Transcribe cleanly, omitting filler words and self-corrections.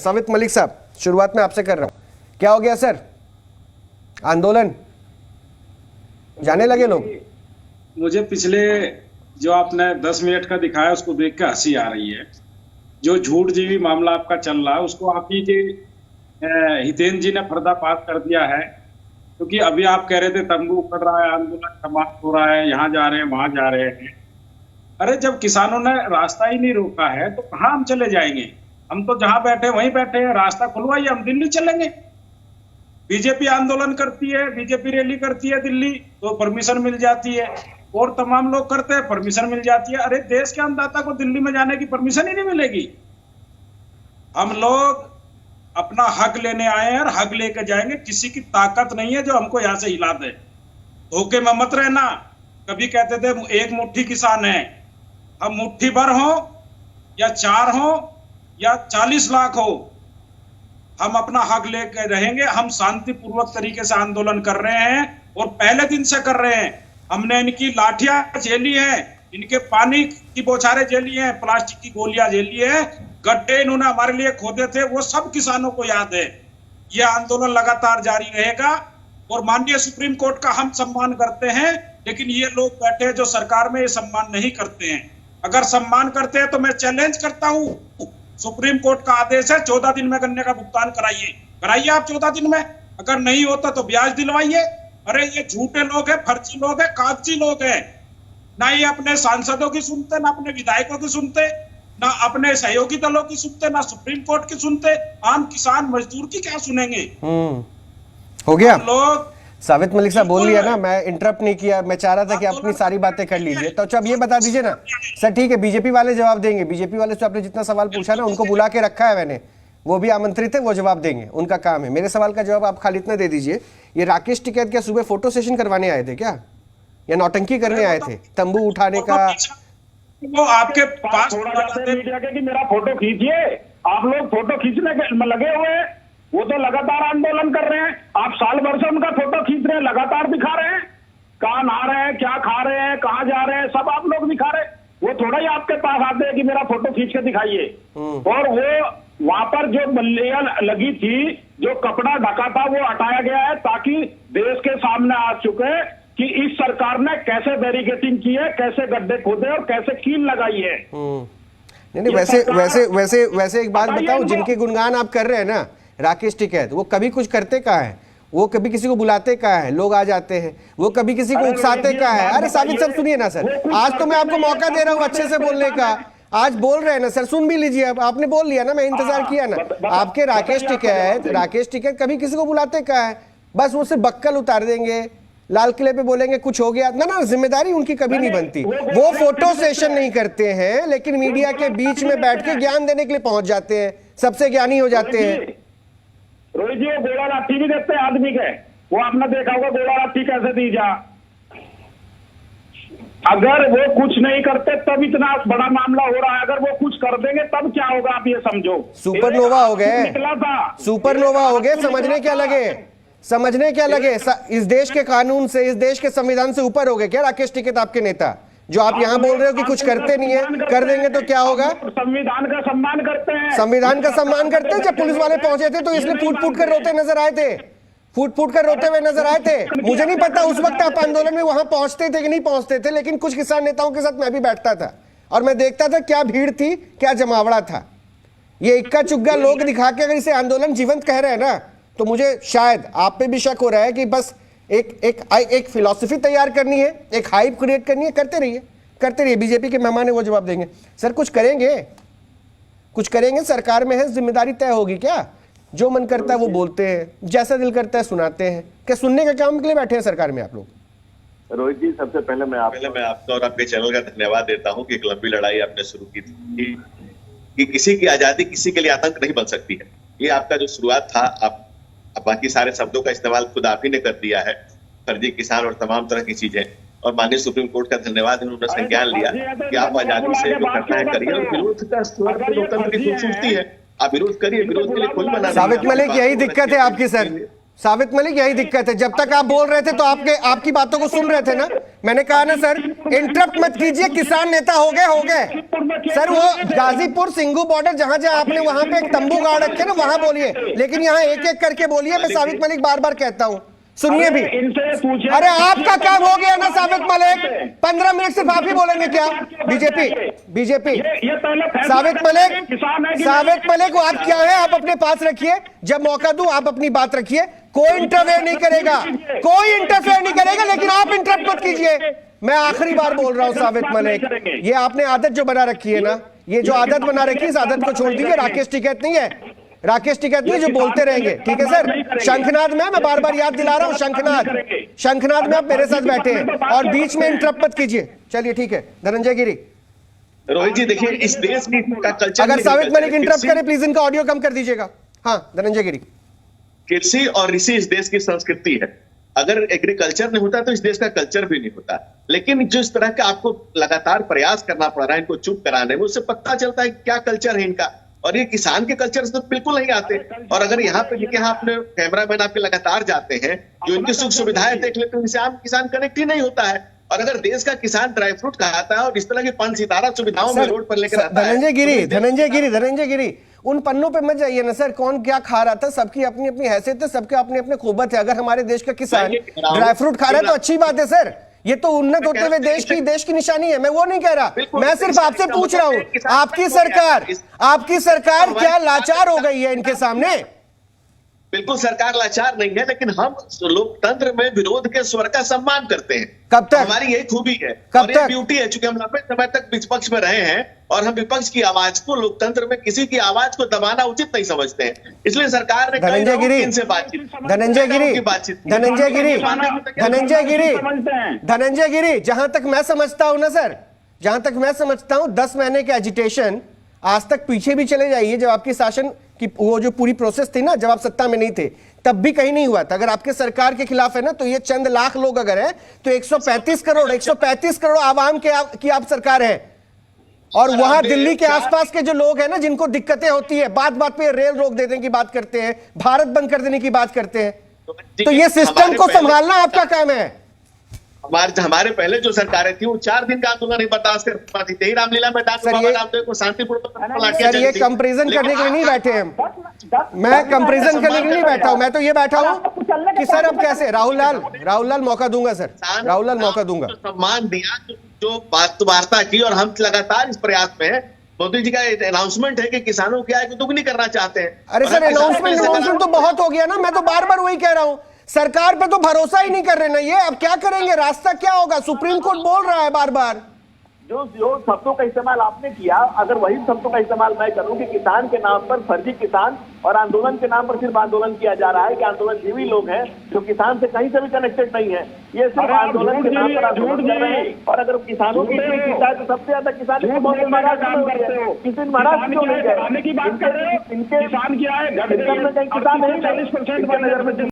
साबित मलिक साहब, शुरुआत में आपसे कर रहा हूं, क्या हो गया सर? आंदोलन जाने लगे लोग? मुझे पिछले जो आपने 10 मिनट का दिखाया उसको देख के हंसी आ रही है। जो झूठ जीवी मामला आपका चल रहा है उसको आप ही के हितेन जी ने पर्दाफाश कर दिया है। क्योंकि अभी आप कह रहे थे तंबू उखड़ रहा है, आंदोलन समाप्त हो रहा है, यहाँ जा रहे हैं वहां जा रहे हैं। अरे जब किसानों ने रास्ता ही नहीं रोका है तो कहाँ हम चले जाएंगे? हम तो जहां बैठे वहीं बैठे हैं, रास्ता खुलवाइए, हम दिल्ली चलेंगे। बीजेपी आंदोलन करती है, बीजेपी रैली करती है दिल्ली तो परमिशन मिल जाती है, और तमाम लोग करते हैं परमिशन मिल जाती है। अरे देश के अन्नदाता को दिल्ली में जाने की परमिशन ही नहीं मिलेगी। हम लोग अपना हक लेने आए हैं और हक लेकर जाएंगे। किसी की ताकत नहीं है जो हमको यहाँ से हिला दे। धोखे में मत रहना। कभी कहते थे एक मुट्ठी किसान है, हम मुट्ठी भर हो या 4 हो या 40 लाख हो, हम अपना हक लेकर रहेंगे। हम शांतिपूर्वक तरीके से आंदोलन कर रहे हैं और पहले दिन से कर रहे हैं। हमने इनकी लाठियां झेली हैं, इनके पानी की बौछारें झेली हैं, प्लास्टिक की गोलियां झेली हैं, गड्ढे इन्होंने हमारे लिए खोदे थे, वो सब किसानों को याद है। यह आंदोलन लगातार जारी रहेगा और माननीय सुप्रीम कोर्ट का हम सम्मान करते हैं, लेकिन ये लोग बैठे हैं जो सरकार में ये सम्मान नहीं करते हैं। अगर सम्मान करते हैं तो मैं चैलेंज करता हूं, सुप्रीम कोर्ट का आदेश है 14 दिन में गन्ने का भुगतान कराइए आप 14 दिन में। अगर नहीं होता तो ब्याज दिलवाइए। अरे ये झूठे लोग हैं, फर्जी लोग हैं, कागजी लोग हैं। ना ये अपने सांसदों की सुनते, ना अपने विधायकों की सुनते, ना अपने सहयोगी दलों की सुनते, ना सुप्रीम कोर्ट की सुनते। आम किसान मजदूर की क्या सुनेंगे? हो गया लोग। साबित मलिक साहब बोल लिया ना, मैं इंटरप्ट नहीं किया, मैं चाह रहा था कि अपनी सारी बातें कर लीजिए। तो अच्छा अब ये बता दीजिए ना सर, ठीक है बीजेपी वाले जवाब देंगे, बीजेपी वाले से आपने जितना सवाल पूछा ना उनको बुला के रखा है मैंने, वो भी आमंत्रित है, वो जवाब देंगे, उनका काम है। मेरे सवाल का जवाब आप खाली इतना दे दीजिए, ये राकेश टिकैत क्या सुबह फोटो सेशन करवाने आए थे क्या, या नौटंकी करने आए थे, तंबू उठाने का? वो आपके पास मीडिया के कि मेरा फोटो खींचिए, आप लोग फोटो खींचने के लगे हुए हैं। वो तो लगातार आंदोलन कर रहे हैं, आप साल भर से उनका फोटो खींच रहे हैं, लगातार दिखा रहे हैं कहाँ नहा रहे हैं, क्या खा रहे हैं, कहाँ जा रहे हैं, सब आप लोग दिखा रहे हैं। वो थोड़ा ही आपके पास आते हैं कि मेरा फोटो खींच के दिखाइए। और वो वहां पर जो बल्लियां लगी थी, जो कपड़ा ढका था, वो हटाया गया है ताकि देश के सामने आ चुके कि इस सरकार ने कैसे बैरिकेडिंग की है, कैसे गड्ढे खोदे और कैसे कील लगाई है। नहीं वैसे एक बात बताओ, जिनके गुणगान आप कर रहे हैं ना राकेश टिकैत, वो कभी कुछ करते कहाँ है? वो कभी किसी को बुलाते कहाँ है? लोग आ जाते हैं, वो कभी किसी को उकसाते कहाँ है? अरे साबित सर सुनिए ना सर, आज तो मैं आपको मौका दे रहा हूँ अच्छे से बोलने का, आज बोल रहे हैं ना सर, सुन भी लीजिए। अब आपने बोल लिया ना, मैं इंतजार किया ना। आपके राकेश टिकैत कभी किसी को बुलाते कहाँ है? बस उससे बक्कल उतार देंगे, लाल किले पे बोलेंगे कुछ हो गया ना, जिम्मेदारी उनकी कभी नहीं बनती। वो फोटो सेशन नहीं करते हैं, लेकिन मीडिया के बीच में बैठ के ज्ञान देने के लिए पहुंच जाते हैं, सबसे ज्ञानी हो जाते हैं। रोहित जी, वो गोला लाठी भी देते हैं आदमी के, वो आपने देखा होगा गोला लाठी कैसे दी जा। अगर वो कुछ नहीं करते तब इतना बड़ा मामला हो रहा है, अगर वो कुछ कर देंगे तब क्या होगा आप ये समझो। सुपरनोवा हो गए, निकला था सुपरनोवा हो गए, समझने क्या लगे? इस देश के कानून से, इस देश के संविधान से ऊपर हो गए क्या राकेश टिकैत आपके नेता? जो आप यहाँ बोल रहे हो कि कुछ करते नहीं है, कर देंगे तो क्या होगा? संविधान का सम्मान करते हैं, संविधान का सम्मान करते हैं। जब पुलिस वाले पहुंचे थे तो इसलिए फूट फूट कर रोते नजर आए थे, फूट कर रोते हुए नजर आए थे। मुझे नहीं पता उस वक्त आप आंदोलन में वहां पहुंचते थे कि नहीं पहुंचते थे, लेकिन कुछ किसान नेताओं के साथ मैं भी बैठता था और मैं देखता था क्या भीड़ थी, क्या जमावड़ा था। ये इक्का चुग्गा लोग दिखा के अगर इसे आंदोलन जीवंत कह रहे हैं ना, तो मुझे शायद आप पे भी शक हो रहा है कि बस एक फिलॉसफी तैयार करनी है, एक हाइप क्रिएट करनी है। करते रहिए। बीजेपी के मेहमान है, वो जवाब देंगे। सर कुछ करेंगे, सरकार में है, जिम्मेदारी तय होगी क्या? जो मन करता है वो बोलते हैं, जैसा दिल करता है सुनाते हैं। क्या सुनने के काम के लिए बैठे हैं सरकार में आप लोग? रोहित जी, सबसे पहले मैं आपका और आपके चैनल का धन्यवाद देता हूं कि एक लंबी लड़ाई आपने शुरू की थी कि किसी की आजादी किसी के लिए आतंक नहीं बन सकती है। ये आपका जो शुरुआत था, आप बाकी सारे शब्दों का इस्तेमाल खुद आप ही ने कर दिया है, फर्जी किसान और तमाम तरह की चीजें। और माननीय सुप्रीम कोर्ट का धन्यवाद, इन्होंने संज्ञान लिया कि आप आजादी से जो करना है करिए, और विरोध का लोकतंत्र की खूबसूरती है, आप विरोध करिए, विरोध के लिए कोई मना नहीं। साबित मलिक, यही दिक्कत है आपकी सर। साबित मलिक यही दिक्कत है, जब तक आप बोल रहे थे तो आपकी बातों को सुन रहे थे ना। मैंने कहा ना सर, इंटरप्ट मत कीजिए, किसान नेता हो गए सर। वो गाजीपुर सिंघू बॉर्डर जहां जहां आपने वहां पे एक तंबू गाड़ रखे ना, वहां बोलिए, लेकिन यहाँ एक एक करके बोलिए। मैं साबित मलिक बार बार कहता हूँ, सुनिए भी। अरे आपका काम हो गया ना साबित मलिक, 15 मिनट सिर्फ आप ही बोलेंगे क्या? बीजेपी साबित मलिक आप क्या है, आप अपने पास रखिए, जब मौका दूं आप अपनी बात रखिए। कोई इंटरफेयर नहीं करेगा, कोई इंटरफेयर नहीं करेगा, लेकिन आप इंटरप्ट मत कीजिए। मैं आखिरी बार बोल रहा हूं साबित मलिक, ये आपने आदत जो बना रखी है ना, ये जो आदत बना रखी है, इस आदत को छोड़ दीजिए। राकेश टिकैत नहीं है, राकेश टिकैत नहीं, जो बोलते रहेंगे, ठीक है सर। शंखनाद में, मैं बार बार याद दिला रहा हूं, शंखनाद में आप मेरे साथ बैठे हैं और बीच में इंटरप्ट मत कीजिए। चलिए ठीक है, धनंजय गिरी। रोहित जी देखिए, इस देश का कल्चर, अगर साबित मलिक इंटरप्ट करे प्लीज इनका ऑडियो कम कर दीजिएगा। हाँ धनंजय गिरी। कृषि और ऋषि इस देश की संस्कृति है। अगर एग्रीकल्चर नहीं होता तो इस देश का कल्चर भी नहीं होता। लेकिन जो इस तरह का आपको लगातार प्रयास करना पड़ रहा है इनको चुप कराने में, उससे पता चलता है क्या कल्चर है इनका। और ये किसान के कल्चर से तो बिल्कुल नहीं आते। और अगर यहाँ पे देखिए, आपने कैमरामैन आपके लगातार जाते हैं, जो इनकी सुख सुविधाएं देख लेते हैं, उनसे आम किसान कनेक्ट ही नहीं होता है। और अगर देश का किसान ड्राई फ्रूट खाता है और इस तरह की 5 सितारा सुविधाओं में रोड पर लेकर आता है, धनंजय गिरी, उन पन्नों पे मत जाइए ना सर, कौन क्या खा रहा था, सबकी अपनी अपनी हैसियत है, सबके अपने अपने खूबत है। अगर हमारे देश का किसान ड्राई फ्रूट खा रहा है तो अच्छी बात है सर, ये तो उन्नत होते हुए देश की निशानी है। मैं वो नहीं कह रहा, मैं सिर्फ आपसे पूछ रहा हूं, आपकी सरकार क्या लाचार हो गई है इनके सामने? बिल्कुल सरकार लाचार नहीं है, लेकिन हम लोकतंत्र में विरोध के स्वर का सम्मान करते हैं। कब तक? हमारी यही खूबी है, कब और तक? ये ब्यूटी है, चूंकि हम लंबे समय तक विपक्ष में रहे हैं और हम विपक्ष की आवाज को, लोकतंत्र में किसी की आवाज को दबाना उचित नहीं समझते हैं। इसलिए सरकार ने धनंजय गिरी, जहां तक मैं समझता हूं ना सर, जहां तक मैं समझता हूं 10 महीने के एजिटेशन, आज तक पीछे भी चले जाइए, जब आपकी शासन कि वो जो पूरी प्रोसेस थी ना, जब आप सत्ता में नहीं थे, तब भी कहीं नहीं हुआ था। अगर आपके सरकार के खिलाफ है ना, तो ये चंद लाख लोग अगर हैं तो 135 करोड़ आवाम की आप सरकार है। और वहां दिल्ली के आसपास के जो लोग हैं ना, जिनको दिक्कतें होती है, बात बात पे रेल रोक देने की बात करते हैं, भारत बंद कर देने की बात करते हैं, तो ये सिस्टम को संभालना आपका काम है। हमारे पहले जो सरकारें थी वो 4 दिन का आंदोलन नहीं बर्दाश्त कर पाती थी। रामलीला मैदान में बाबा रामदेव को शांतिपूर्ण, सर ये कंपैरिजन करने के लिए नहीं बैठे हम, मैं कंपैरिजन करने के लिए नहीं बैठा हूं। मैं तो ये बैठा हूं कि सर अब कैसे, राहुल लाल मौका दूंगा सर, राहुल लाल मौका दूंगा। सम्मान दिया, जो वार्ता की, और हम लगातार इस प्रयास में हैं। मोदी जी का अनाउंसमेंट है कि किसानों की आय को दुगनी करना चाहते हैं। अरे सर अनाउंसमेंट तो बहुत हो गया ना, मैं तो बार बार वही कह रहा हूं, सरकार पे तो भरोसा ही नहीं कर रहे ना ये। अब क्या करेंगे, रास्ता क्या होगा? सुप्रीम कोर्ट बोल रहा है बार बार। जो शब्दों का इस्तेमाल आपने किया, अगर वही शब्दों का इस्तेमाल मैं करूं कि किसान के नाम पर फर्जी किसान और आंदोलन के नाम पर सिर्फ आंदोलन किया जा रहा है, कि आंदोलनजीवी लोग हैं जो किसान से कहीं से भी कनेक्टेड नहीं है, ये सिर्फ आंदोलन के नाम पर आंदोलन कर रहे हैं। और अगर किसानों की चिंता है तो सबसे ज्यादा किसान महाराष्ट्र क्यों नहीं गए? इनके किसान क्या है, किसान नहीं, 40%